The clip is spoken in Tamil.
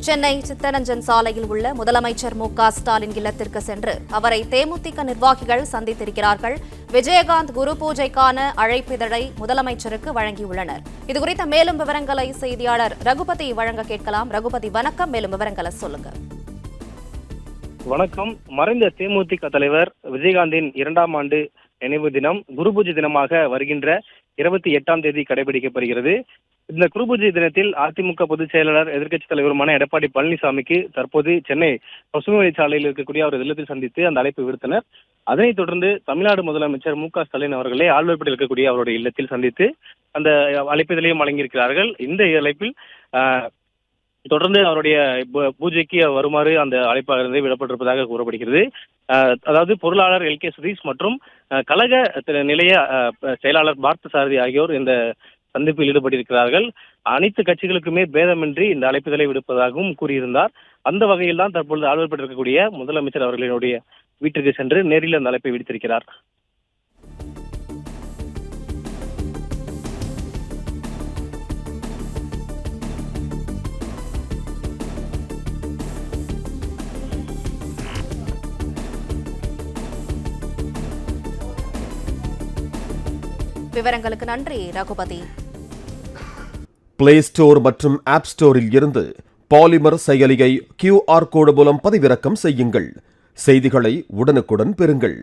சென்னை சித்தரஞ்சன் சாலையில் உள்ள முதலமைச்சர் மு.க.ஸ்டாலின் இல்லத்திற்கு சென்று அவரை தேமுதிக நிர்வாகிகள் சந்தித்திருக்கிறார்கள். விஜயகாந்த் குரு பூஜைக்கான அழைப்பிதழை முதலமைச்சருக்கு வழங்கியுள்ளனர். இதுகுறித்த மேலும் விவரங்களை செய்தியாளர் ரகுபதி வழங்க கேட்கலாம். ரகுபதி, வணக்கம். மேலும் விவரங்களை சொல்லுங்க. வணக்கம். மறைந்த தேமுதிக தலைவர் விஜயகாந்தின் 2ஆம் ஆண்டு நினைவு தினம் குரு பூஜை தினமாக வருகின்ற 28ஆம் தேதி கடைபிடிக்கப்படுகிறது. இந்த குரு பூஜை தினத்தில் அதிமுக பொதுச் செயலாளர் எதிர்க்கட்சித் தலைவருமான எடப்பாடி பழனிசாமிக்கு தற்போது சென்னை பசுமை சாலையில் இருக்கக்கூடிய அவர் இல்லத்தில் சந்தித்து அந்த அழைப்பு விடுத்தனர். அதனைத் தொடர்ந்து தமிழ்நாடு முதலமைச்சர் மு.க.ஸ்டாலின் அவர்களை ஆழ்வார்பேட்டையில் இருக்கக்கூடிய அவருடைய இல்லத்தில் சந்தித்து அந்த அழைப்பிதழையும் வழங்கியிருக்கிறார்கள். இந்த அழைப்பில் தொடர்ந்து அவருடைய பூஜைக்கு வருமாறு அந்த அழைப்பாளர்கள் விடப்பட்டிருப்பதாக கூறப்படுகிறது. அதாவது பொருளாளர் எல்.கே. சுதீஷ் மற்றும் கழக நிலைய செயலாளர் பார்த்த சாரதி ஆகியோர் இந்த சந்திப்பில் ஈடுபட்டிருக்கிறார்கள். அனைத்து கட்சிகளுக்குமே பேதமின்றி இந்த அழைப்புதலை விடுப்பதாகவும் கூறியிருந்தார். அந்த வகையில் தான் தற்பொழுது ஆழ்வார்பேட்டிருக்கக்கூடிய முதலமைச்சர் அவர்களினுடைய வீட்டிற்கு சென்று நேரில் அந்த அழைப்பை விடுத்திருக்கிறார். விவரங்களுக்கு நன்றி ரகுபதி. பிளே ஸ்டோர் மற்றும் ஆப் ஸ்டோரில் இருந்து பாலிமர் செயலியை QR கோடு மூலம் பதிவிறக்கம் செய்யுங்கள். செய்திகளை உடனுக்குடன் பெறுங்கள்.